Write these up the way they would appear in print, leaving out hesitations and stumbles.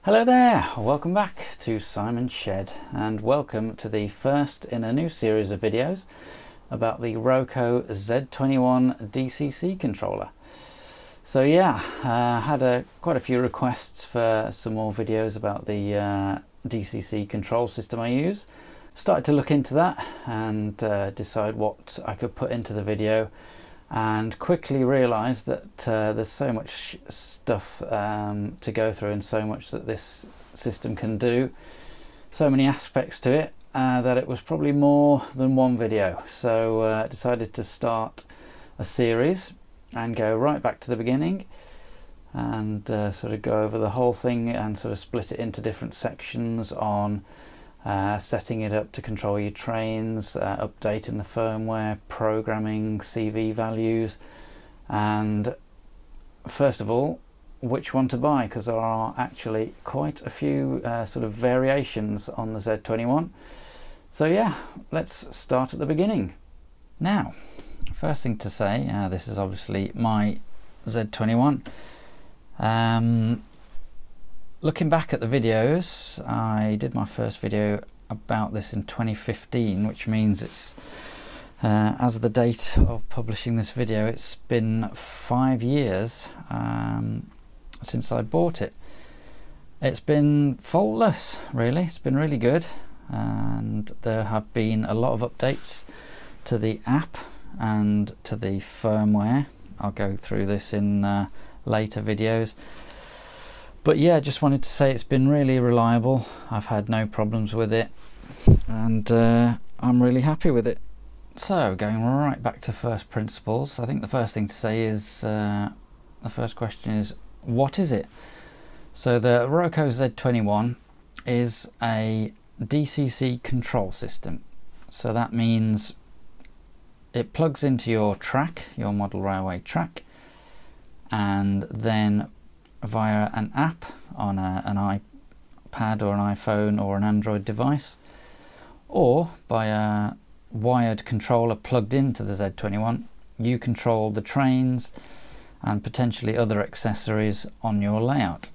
Hello there, welcome back to Simon's Shed and welcome to the first in a new series of videos about the Roco Z21 DCC controller. So yeah, had quite a few requests for some more videos about the DCC control system I use. Started to look into that and decide what I could put into the video, and quickly realised that there's so much stuff to go through and so much that this system can do, so many aspects to it, that it was probably more than one video. So I decided to start a series and go right back to the beginning and sort of go over the whole thing and sort of split it into different sections on setting it up to control your trains, updating the firmware, programming CV values, and first of all which one to buy, because there are actually quite a few sort of variations on the Z21. So yeah, let's start at the beginning. Now, first thing to say, this is obviously my Z21. Looking back at the videos, I did my first video about this in 2015, which means it's, as the date of publishing this video, it's been 5 years since I bought it. It's been faultless, really. It's been really good, and there have been a lot of updates to the app and to the firmware. I'll go through this in later videos. But yeah, just wanted to say it's been really reliable. I've had no problems with it, and I'm really happy with it. So going right back to first principles, I think the first thing to say is, the first question is, what is it? So the Roco Z21 is a DCC control system. So that means it plugs into your track, your model railway track, and then via an app on an iPad or an iPhone or an Android device, or by a wired controller plugged into the Z21, you control the trains and potentially other accessories on your layout.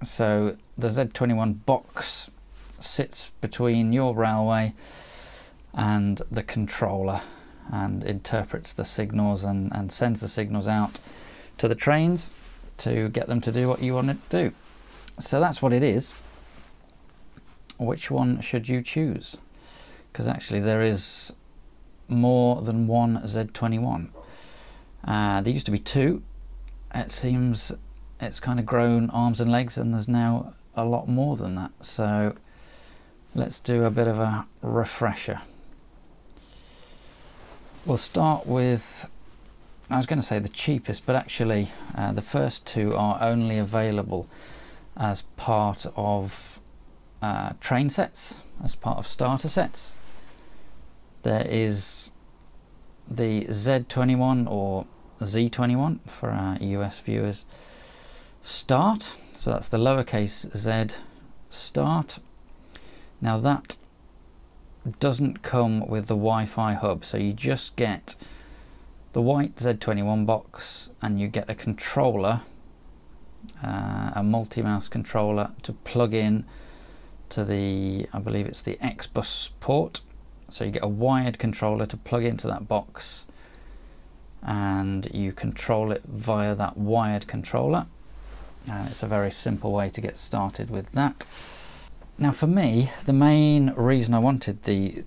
So the Z21 box sits between your railway and the controller and interprets the signals and sends the signals out to the trains to get them to do what you want it to do. So that's what it is. Which one should you choose? Because actually there is more than one Z21. There used to be two. It seems it's kind of grown arms and legs, and there's now a lot more than that. So let's do a bit of a refresher. We'll start with, I was going to say the cheapest, but actually the first two are only available as part of train sets, as part of starter sets. There is the Z21 or Z21 for our US viewers Start, so that's the lowercase z Start. Now that doesn't come with the Wi-Fi hub, so you just get the white Z21 box and you get a controller, a multi-mouse controller to plug in to the, I believe it's the X-Bus port. So you get a wired controller to plug into that box and you control it via that wired controller. It's a very simple way to get started with that. Now for me, the main reason I wanted the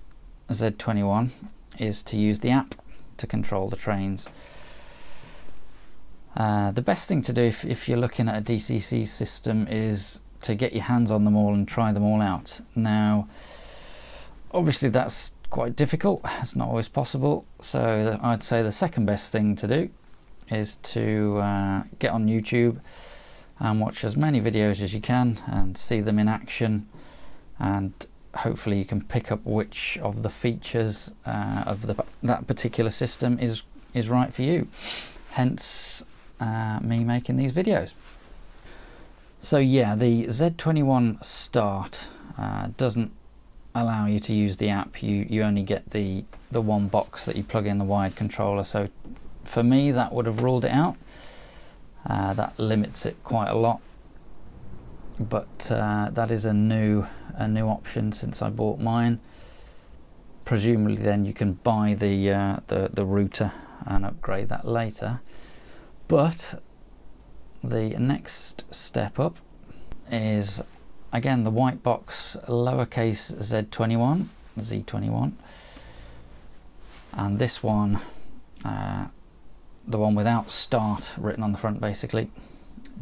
Z21 is to use the app to control the trains. The best thing to do if you're looking at a DCC system is to get your hands on them all and try them all out. Now obviously that's quite difficult, it's not always possible, so I'd say the second best thing to do is to get on YouTube and watch as many videos as you can and see them in action, and hopefully you can pick up which of the features of that particular system is right for you, hence me making these videos. So yeah, the Z21 Start doesn't allow you to use the app. You only get the one box that you plug in the wired controller, so for me that would have ruled it out. That limits it quite a lot. but that is a new option since I bought mine. Presumably then you can buy the router and upgrade that later. But the next step up is again the white box lowercase Z21, and this one, the one without start written on the front, basically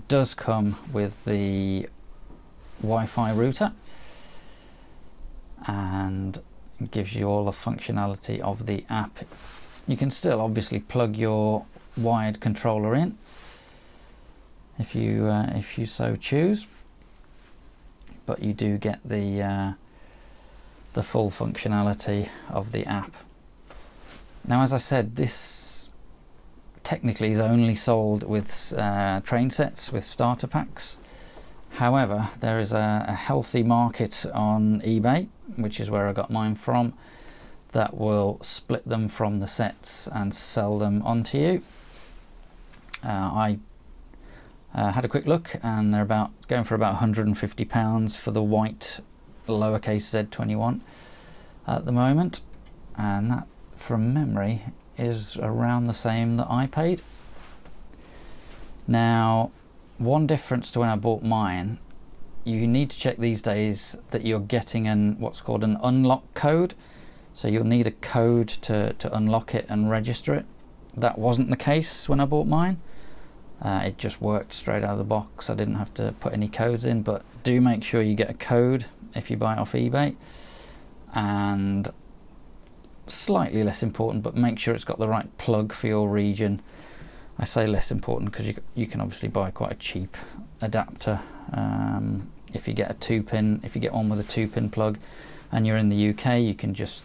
does come with the Wi-Fi router and gives you all the functionality of the app. You can still obviously plug your wired controller in if you so choose, but you do get the full functionality of the app. Now, as I said, this technically is only sold with train sets with starter packs. However, there is a healthy market on eBay, which is where I got mine from, that will split them from the sets and sell them onto you. I had a quick look, and they're going for about £150 for the white lowercase Z21 at the moment, and that, from memory, is around the same that I paid. Now, one difference to when I bought mine, you need to check these days that you're getting what's called an unlock code. So you'll need a code to unlock it and register it. That wasn't the case when I bought mine. It just worked straight out of the box. I didn't have to put any codes in, but do make sure you get a code if you buy it off eBay. And slightly less important, but make sure it's got the right plug for your region. I say less important because you can obviously buy quite a cheap adapter if you get a 2-pin. If you get one with a 2-pin plug and you're in the UK, you can just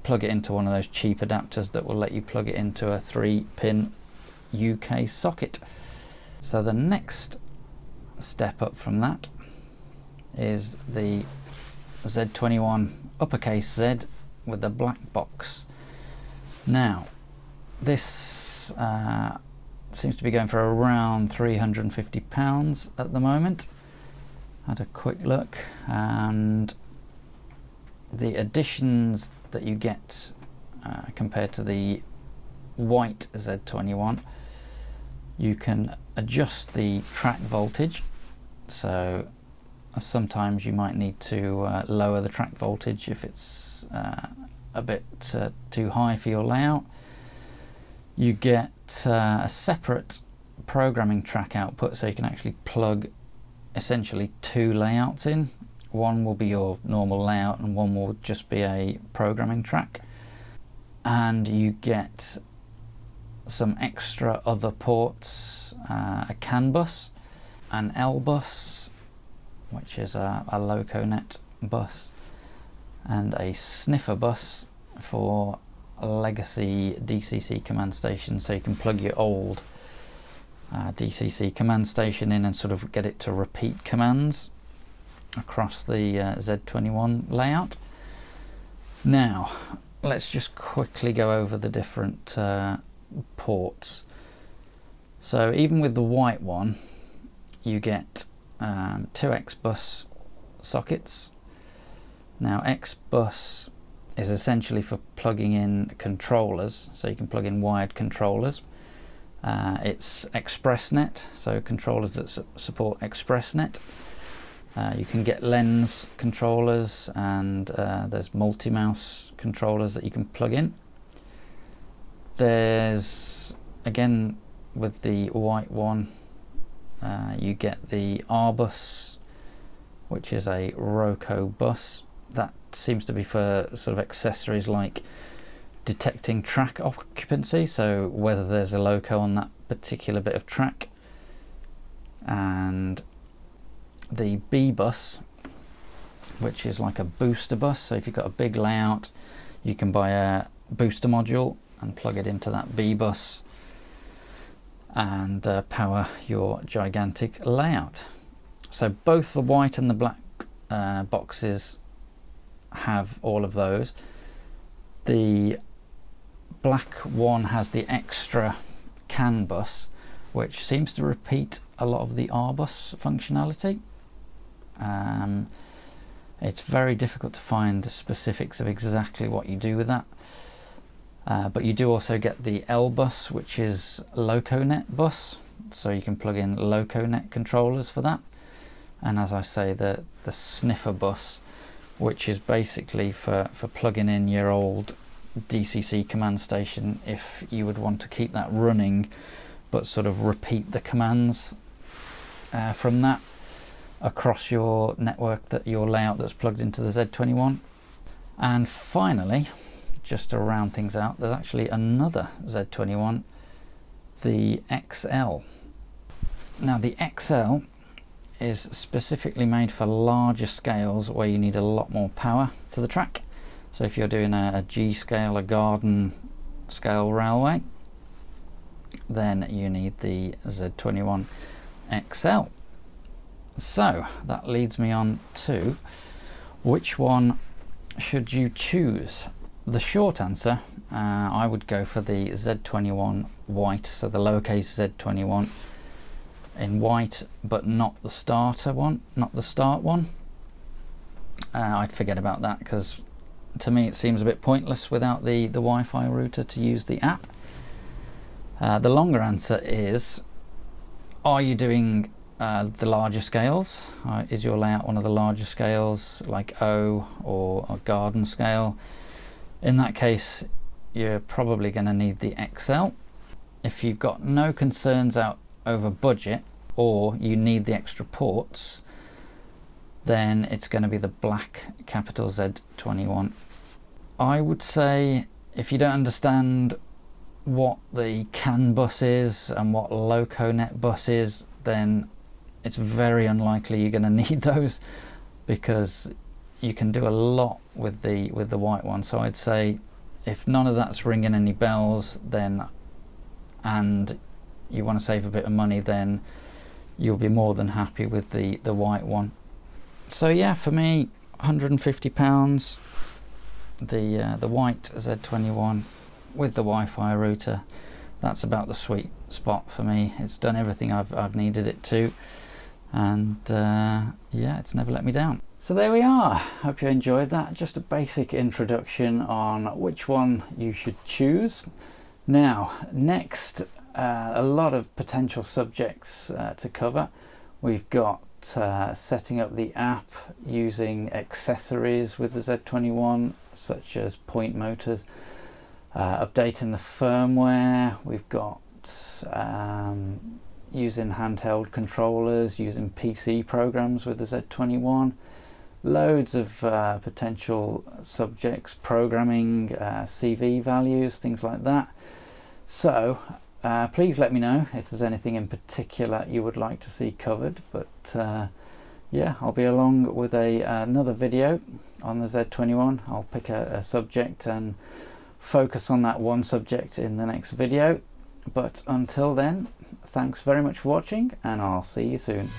plug it into one of those cheap adapters that will let you plug it into a 3-pin UK socket. So the next step up from that is the Z21 uppercase Z with the black box. Now, this seems to be going for around £350 at the moment. Had a quick look, and the additions that you get compared to the white Z21, you can adjust the track voltage. So sometimes you might need to lower the track voltage if it's a bit too high for your layout. You get a separate programming track output, so you can actually plug essentially 2 layouts in. One will be your normal layout and one will just be a programming track. And you get some extra other ports, a CAN bus, an L bus, which is a LocoNet bus, and a sniffer bus for a legacy DCC command station, so you can plug your old DCC command station in and sort of get it to repeat commands across the Z21 layout. Now, let's just quickly go over the different ports. So even with the white one, you get 2 X-bus sockets. Now, X-bus is essentially for plugging in controllers, so you can plug in wired controllers. It's ExpressNet, so controllers that support ExpressNet. You can get lens controllers, and there's multi-mouse controllers that you can plug in. There's, again, with the white one, you get the R bus, which is a Roco bus. That seems to be for sort of accessories like detecting track occupancy, so whether there's a loco on that particular bit of track. And the B bus, which is like a booster bus, so if you've got a big layout, you can buy a booster module and plug it into that B bus and power your gigantic layout. So both the white and the black boxes have all of those. The black one has the extra CAN bus, which seems to repeat a lot of the R bus functionality. It's very difficult to find the specifics of exactly what you do with that. But you do also get the L bus, which is LocoNet bus, so you can plug in LocoNet controllers for that. And as I say, the sniffer bus, which is basically for plugging in your old DCC command station if you would want to keep that running, but sort of repeat the commands from that across your network, that your layout that's plugged into the Z21. And finally, just to round things out, there's actually another Z21, the XL. Now the XL is specifically made for larger scales where you need a lot more power to the track. So if you're doing a G scale, a garden scale railway, then you need the Z21 XL. So that leads me on to which one should you choose? The short answer, I would go for the Z21 White, so the lowercase Z21 in white, but not the starter one, not the start one. I'd forget about that, because to me it seems a bit pointless without the Wi-Fi router to use the app. The longer answer is, are you doing the larger scales? Is your layout one of the larger scales like O or a garden scale? In that case, you're probably going to need the XL. If you've got no concerns over budget, or you need the extra ports, then it's going to be the black capital Z21. I would say if you don't understand what the CAN bus is and what LocoNet bus is, then it's very unlikely you're going to need those, because you can do a lot with the white one. So I'd say if none of that's ringing any bells, then, and you want to save a bit of money, then you'll be more than happy with the white one. So yeah, for me, £150, the white Z21 with the Wi-Fi router, that's about the sweet spot for me. It's done everything I've needed it to, and yeah, it's never let me down. So there we are. Hope you enjoyed that. Just a basic introduction on which one you should choose. Now, next, a lot of potential subjects to cover. We've got setting up the app using accessories with the Z21, such as point motors, updating the firmware. We've got using handheld controllers, using PC programs with the Z21. Loads of potential subjects, programming, CV values, things like that. So please let me know if there's anything in particular you would like to see covered. But yeah, I'll be along with another video on the Z21. I'll pick a subject and focus on that one subject in the next video. But until then, thanks very much for watching, and I'll see you soon.